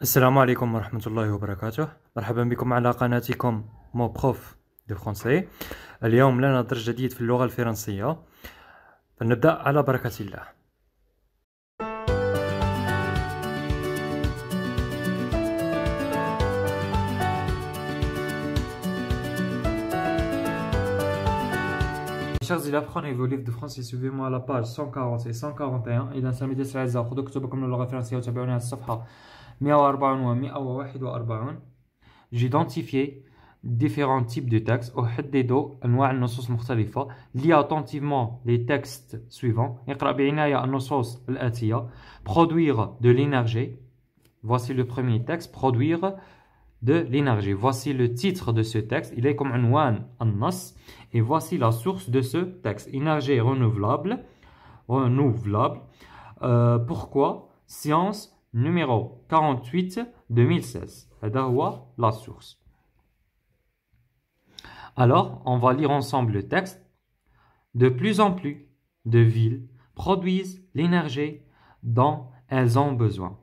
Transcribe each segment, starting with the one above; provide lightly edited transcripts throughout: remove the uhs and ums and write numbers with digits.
السلام عليكم ورحمة الله وبركاته. مرحبا بكم على قناتكم مو بروف دو فرونسي. اليوم لنا درس جديد في اللغة الفرنسية، فلنبدأ على بركة الله. Chers élèves, prenez vos livres de français, suivez-moi à la page 140 et 141. إذا سميت الأعزاء خذوا كتبكم للغة الفرنسية وتابعوني على الصفحة 140 و 141. J'ai identifié différents types de textes. أحدد أنواع النصوص مختلفة. Lis attentivement les textes suivants. اقرأ بعناية النصوص الآتية. Produire de l'énergie. Voici le premier texte. Produire de l'énergie. Voici le titre de ce texte. Il est comme عنوان النص. Et voici la source de ce texte. Énergie renouvelable. Pourquoi? Science numéro 48 2016. هذا هو la source. Alors, on va lire ensemble le texte. De plus en plus de villes produisent l'énergie dont elles ont besoin.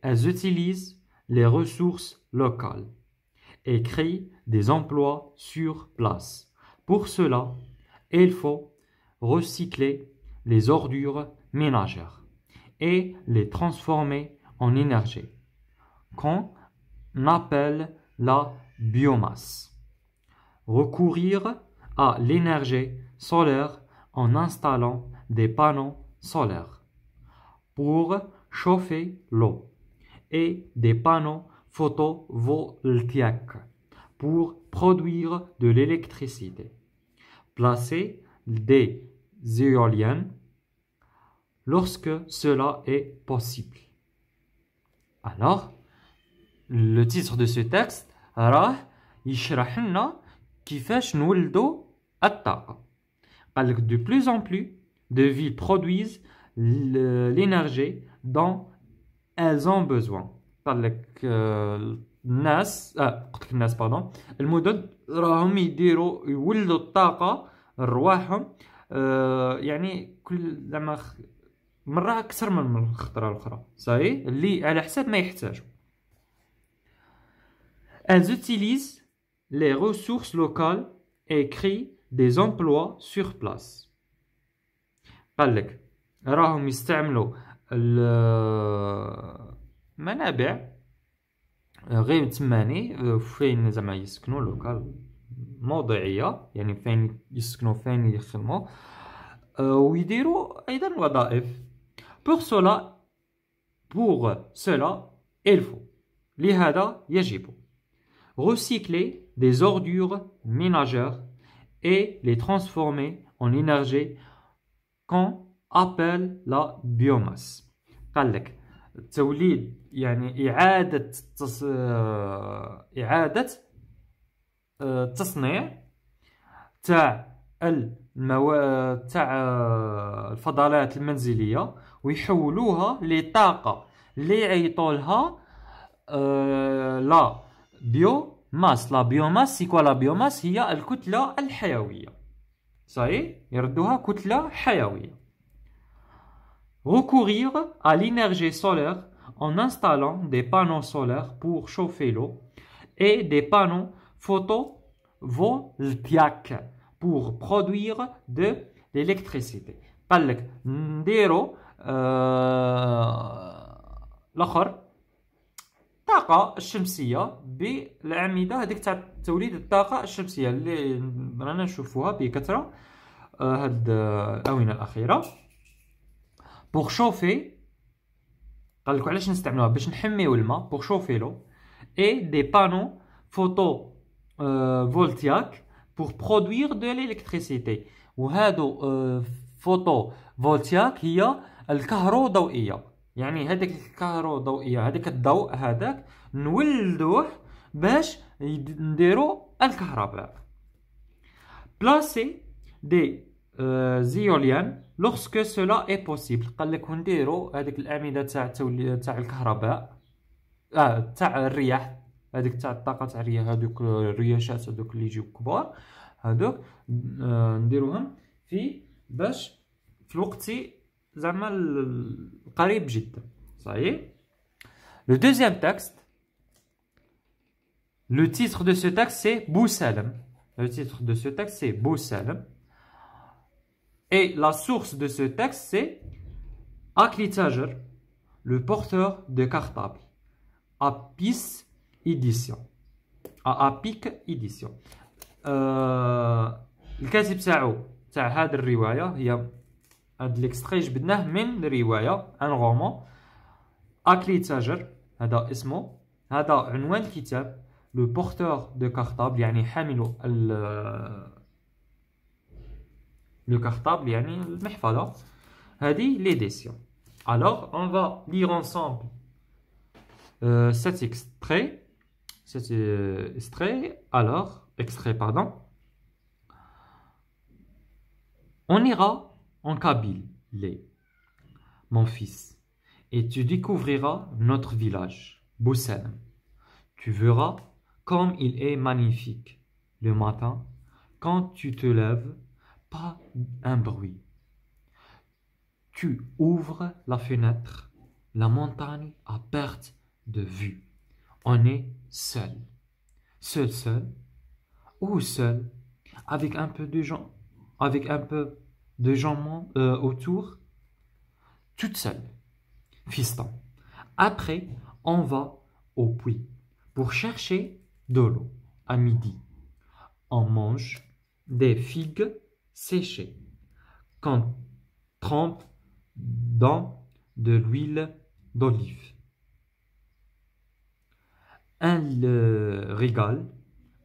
Elles utilisent les ressources locales et créent des emplois sur place. Pour cela, il faut recycler les ordures ménagères et les transformer en énergie, qu'on appelle la biomasse. Recourir à l'énergie solaire en installant des panneaux solaires pour chauffer l'eau et des panneaux photovoltaïques pour produire de l'électricité. Placer des éoliennes lorsque cela est possible. Alors, le titre de ce texte راه يشرح لنا كيفاش نولدوا الطاقة. قال لك de plus en plus de villes produisent l'énergie dont elles ont besoin. قال لك المدن راهم يولدوا الطاقة رواحهم، يعني كل زعما مرة أكثر من الخطرة الأخرى، صحيح اللي على حسب ما يحتاجوا. Elles utilisent les ressources locales et créent des emplois sur place. قال لك راهم يستعملوا المنابع غير تماني فين زعما يسكنوا لوكال موضعية، يعني فين يسكنوا فين يخدموا، ويديروا أيضا وظائف. Pour cela, il faut لهذا يجب recycler des ordures ménagères et les transformer en énergie qu'on appelle la biomasse. قال لك التوليد يعني إعادة التصنيع تاع الفضلات المنزلية ويحولوها لطاقة اللي يعيطولها لا بيوماس. لا بيوماس سي كوا؟ لا بيوماس هي الكتلة الحيوية، صحيح يردوها كتلة حيوية. Recourir à l'énergie solaire en installant des panneaux solaires pour chauffer l'eau et des panneaux photovoltaïques pour produire de l'électricité. قال لك نديرو الآخر الطاقة الشمسية بالأعمدة هذيك تاع توليد الطاقة الشمسية اللي رانا نشوفوها بكثرة هاد الآونة الأخيرة. pour chauffer قال لك علاش نستعملوها؟ باش نحميو الماء pour chauffer l'eau et des panneaux photovoltaïques pour produire de l'électricité. وهادو photovoltaïque هي الكهروضوئية، يعني هذيك الكهروضوئية هذيك الضوء هذاك نولدوه باش نديرو الكهرباء. placer des éoliennes lorsque cela est possible. قال لك نديرو هذيك الأعمدة تاع الكهرباء تاع الرياح، هذيك تاع الطاقة تاع الرياح، هذوك الرياشات هذوك اللي يجيو كبار هذوك نديروهم باش في الوقت زعما القريب جدا، صحيح. Le deuxième texte, le titre de ce texte c'est Bousalem. Le titre de ce texte c'est Bousalem. Et la source de ce texte c'est Akli Tajer, le porteur de cartable. Apis édition. Apic édition. الكاتب تاع هذه الرواية هي هذا الاكستري جبدناه من رواية ان رومان أكلي تاجر هذا اسمه هذا عنوان الكتاب لو بورتور دو كارطابل يعني حامل لو كارطابل يعني المحفظة هذه ليديسيون. Alors on va lire ensemble cet extrait. Cet extrait, alors, extrait, pardon. On ira en Kabylie, mon fils, et tu découvriras notre village, Bousalem. Tu verras comme il est magnifique. Le matin, quand tu te lèves, pas un bruit. Tu ouvres la fenêtre, la montagne à perte de vue. On est seul. Seul ou seul, avec un peu de gens, autour, toute seule, fiston. Après, on va au puits pour chercher de l'eau à midi. On mange des figues séchées qu'on trempe dans de l'huile d'olive. Un régal.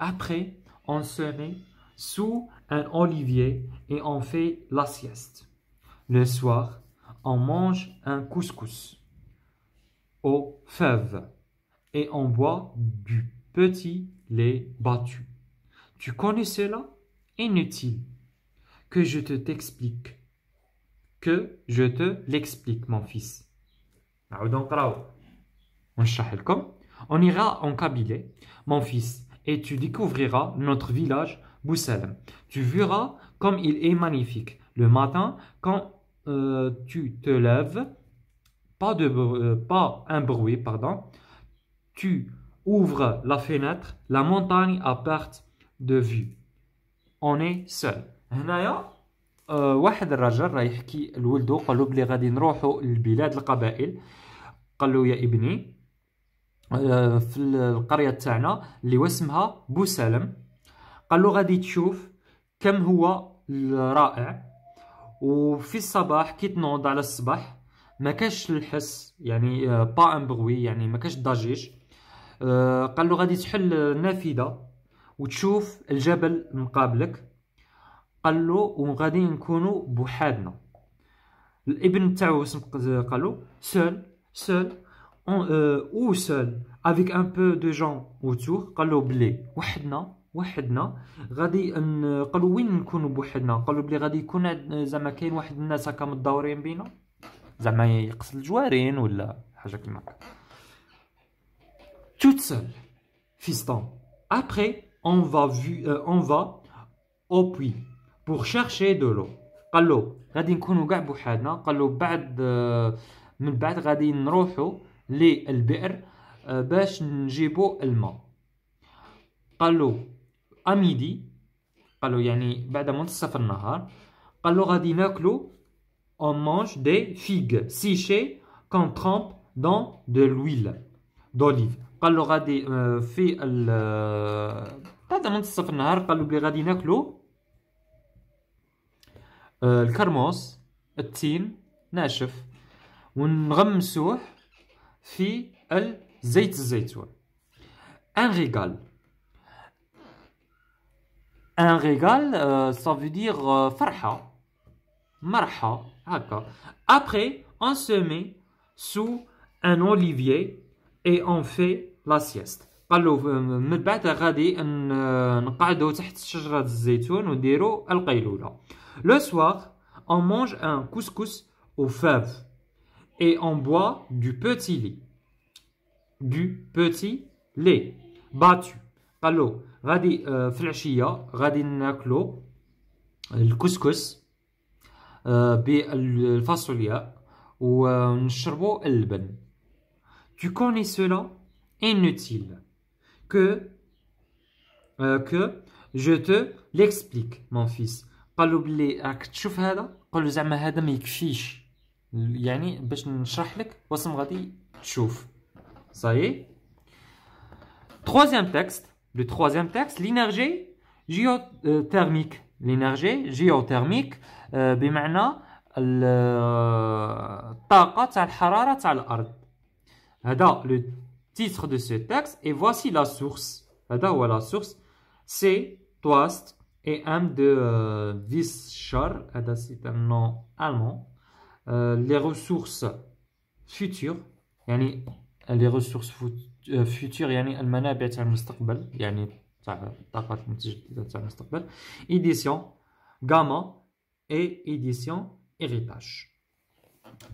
Après, on se met sous un olivier et on fait la sieste. Le soir, on mange un couscous aux fèves et on boit du petit lait battu. Tu connais cela? Inutile que je t'explique. Que je te l'explique, mon fils. On ira en Kabylie, mon fils, et tu découvriras notre village, Bousalem. Tu verras comme il est magnifique. Le matin, quand tu te lèves, pas un bruit, pardon. Tu ouvres la fenêtre, la montagne à perte de vue. On est seul. هنايا واحد الرجل راه يحكي لولدو قال له بلي غادي نروحوا للبلاد القبائل. قال له يا ابني في القرية تاعنا اللي اسمها بوسالم. قال له غادي تشوف كم هو رائع. وفي الصباح كي تنوض على الصباح ما كاش الحس يعني با ان بغوي يعني ما كاش ضجيج. قال له غادي تحل النافذة وتشوف الجبل مقابلك. قال له وغادي نكونوا بوحدنا. الابن تاعو قال له seul ou seul avec un peu de gens autour. قال له بلي وحدنا غادي قالوا وين نكونوا بوحدنا. قالوا بلي غادي يكون زعما كاين واحد الناس هكا متدورين بينا زعما يقصد الجوارين ولا حاجه كيما هكا. toute seule fiston. Après on va au puits pour chercher de l'eau. قال له غادي نكونوا كاع بوحدنا. قال له بعد من بعد غادي نروحوا للبئر باش نجيبوا الماء. قال له اميدي. قال له يعني بعد منتصف النهار. قال له غادي ناكلوا on mange des figues séchées qu'on trempe dans de l'huile d'olive. قال له غادي في بعد منتصف النهار قال له بلي غادي ناكلوا الكرموس التين ناشف ونغمسوه في زيت الزيتون. un régal. un régal ça veut dire فرحة مرحة هكا. Après on se met sous un olivier et on fait la sieste. قال له من بعد غادي نقعدوا تحت شجرة الزيتون ونديروا القيلولة. Le soir, on mange un couscous aux fèves et on boit du petit lait battu. قال له غادي في العشية غادي ناكلوا الكسكس بالفاصولياء ونشربوا اللبن. Tu connais cela? Inutile. Que je te l'explique, mon fils. قالوا بلي راك تشوف هذا، قالوا زعما هذا ما يكفيش، يعني باش نشرح لك واسم غادي تشوف. Ça y est. Troisième texte. Le troisième texte, l'énergie géothermique. L'énergie géothermique بمعنى الطاقة تاع الحرارة تاع الأرض. هذا le titre de ce texte et voici la source. هذا هو la source. C'est Toast et M de Visscher. هذا c'est un nom allemand. Les ressources futures يعني les ressources futures يعني المنابع تاع المستقبل يعني تاع الطاقات المتجددة تاع المستقبل. Édition Gamma et édition Héritage.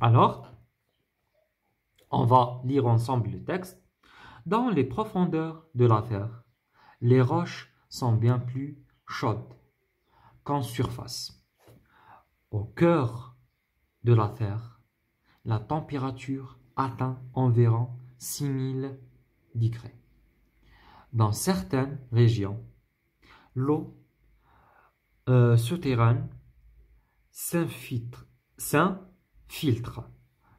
Alors, on va lire ensemble le texte. Dans les profondeurs de la Terre, les roches sont bien plus chaudes qu'en surface. Au cœur de la Terre, la température atteint environ 6000 degrés. Dans certaines régions, l'eau souterraine s'infiltre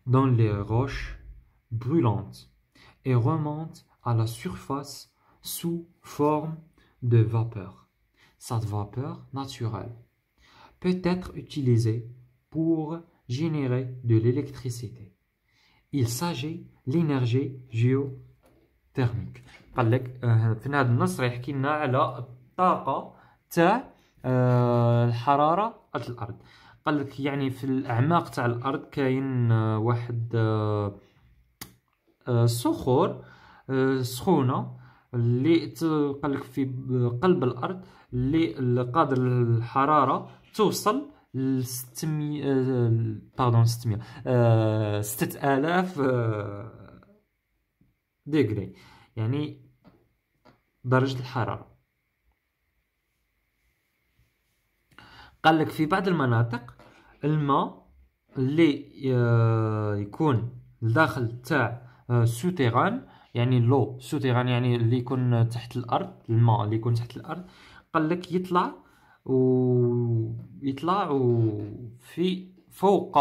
dans les roches brûlantes et remonte à la surface sous forme de vapeur. Cette vapeur naturelle peut être utilisée pour générer de l'électricité. Il s'agit de l'énergie géothermique. قال لك في هذا النص راح يحكي لنا على الطاقة تاع الحرارة الأرض. قال لك يعني في الأعماق تاع الأرض كاين واحد صخور سخونة اللي قال لك في قلب الأرض اللي قادر الحرارة توصل ل 6000 ديجري يعني درجة الحرارة. قال لك في بعض المناطق الماء اللي يكون الداخل تاع سوتيران يعني لو سوتيران يعني اللي يكون تحت الأرض، الماء اللي يكون تحت الأرض قال لك يطلع في فوق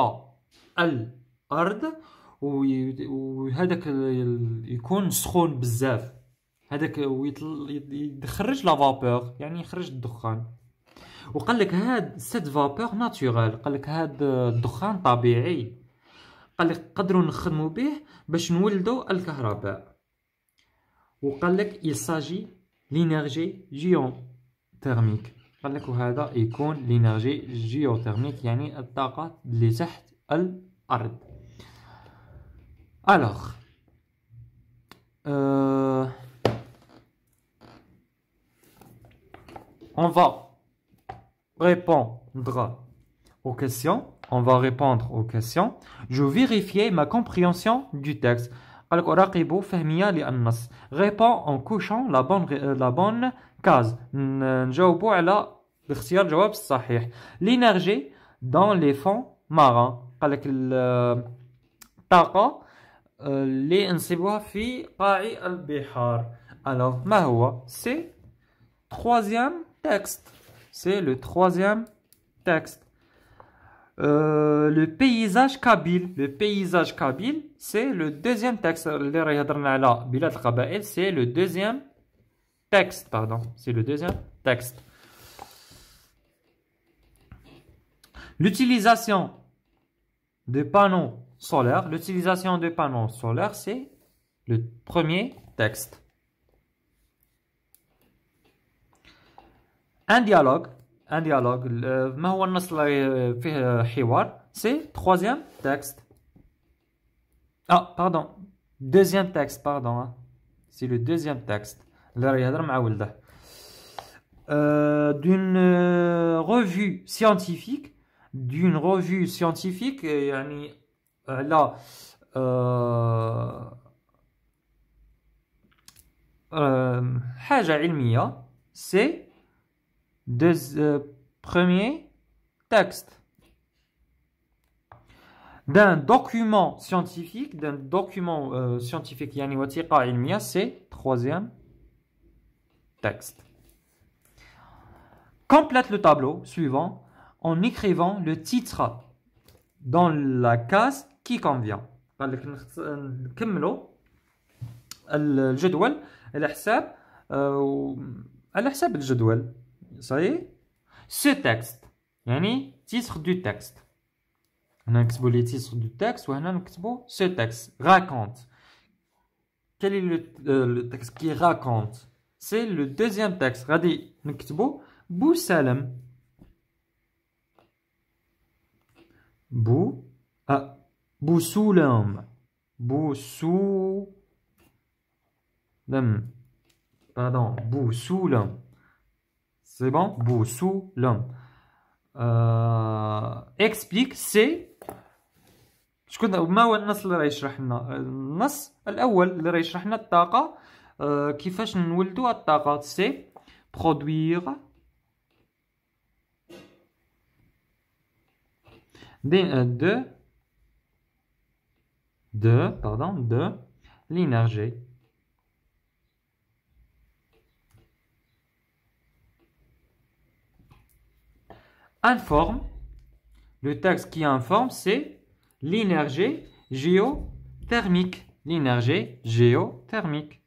الأرض وهذاك يكون سخون بزاف، هذاك يخرج لا فابور يعني يخرج الدخان. وقال لك هاد سيت فابور ناتورال، قال لك هاد الدخان طبيعي، قال لك نقدروا نخدموا به باش نولدوا الكهرباء. وقال لك il s'agit l'énergie géothermique، قال لك وهذا يكون l'énergie géothermique يعني الطاقة اللي تحت الأرض. Alors on va répondre aux questions. On va répondre aux questions. Je vérifier ma compréhension du texte. قال لك أراقب فهمية للنص. Réponds en cochant la bonne case. نجاوبوا على باختيار الجواب الصحيح. L'énergie dans les fonds marins. قال لك الطاقة اللي نصيبوها في قاع البحار. Alors ما هو؟ C'est troisième texte. C'est le troisième texte. Le paysage kabyle. Le paysage kabyle, c'est le deuxième texte. اللي راه يهضرنا على بلاد القبائل. C'est le deuxième texte. Pardon. C'est le deuxième texte. L'utilisation de panneaux solaires. L'utilisation de panneaux solaires, c'est le premier texte. Un dialogue. Un dialogue. ما هو النص اللي فيه حوار؟ C'est troisième texte. Ah, pardon. Deuxième texte, pardon. C'est le deuxième texte. اللي راه يهضر مع ولده. D'une revue scientifique. D'une revue scientifique يعني على حاجة علمية. C'est premier texte. d'un document scientifique, يعني وثيقة علمية, c'est troisième texte. Complète le tableau suivant en écrivant le titre dans la case qui convient. قال لك نكملوا الجدول على حساب الجدول. صحيح. Ce texte يعني titre du texte. هنا نكتبوا les titres du texte وهنا نكتبوا ce texte raconte. Quel est le texte qui raconte? C'est le deuxième texte. غادي نكتبوا بوسالم. بوسولم. Pardon, بوسولم. C'est bon? بوسولم. Explique, c'est ما هو النص اللي راه يشرح لنا؟ النص الأول اللي راه يشرح لنا الطاقة، كيفاش نولدوا الطاقة. c'est produire de l'énergie. Informe, le texte qui informe, c'est l'énergie géothermique. L'énergie géothermique.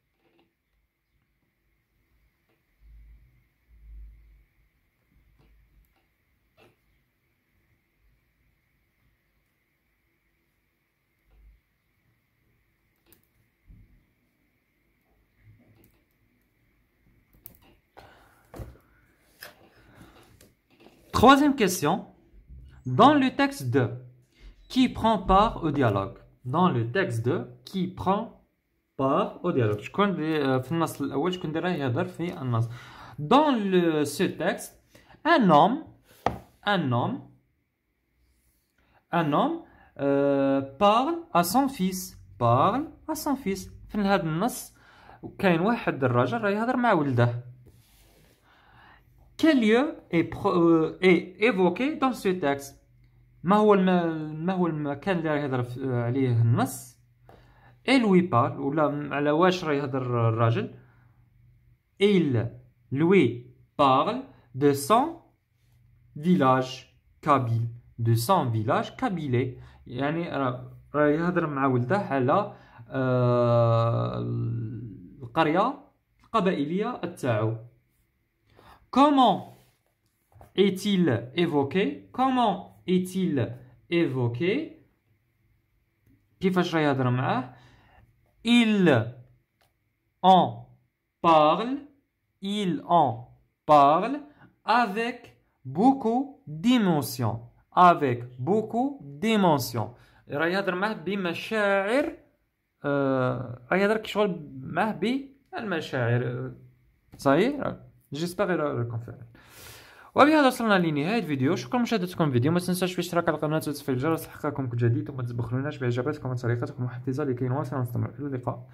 Troisième question. Dans le texte de, qui prend part au dialogue? Dans le texte de, qui prend part au dialogue. شكون في النص الأول شكون اللي راه يهضر في النص. Dans ce texte, un homme parle à son fils. في هذا النص كاين واحد الراجل راه يهضر مع ولده. Quel lieu est évoqué dans ce texte? ما هو المكان اللي راه يهضر عليه النص؟ Et lui parle, ولا على واش راه يهضر الراجل؟ Il lui parle de son village kabyle. De son village kabyle. يعني راه يهضر مع ولده على القرية القبائلية تاعو. Comment est-il évoqué? كيفاش راه يهضر معاه؟ Il en parle avec beaucoup d'émotion. راه يهضر معاه بمشاعر. راه يهضر كشغل معاه بالمشاعر. صحيح؟ جيسبر راكم فاهمين. وبهذا وصلنا لنهاية الفيديو. شكرا لمشاهدتكم الفيديو. ما تنساش في الاشتراك على القناة وتفعيل الجرس لتحقيقكم كل جديد، وما تبخلوناش باعجاباتكم وتعليقاتكم المحفزة لكي نواصل ونستمر. الى اللقاء.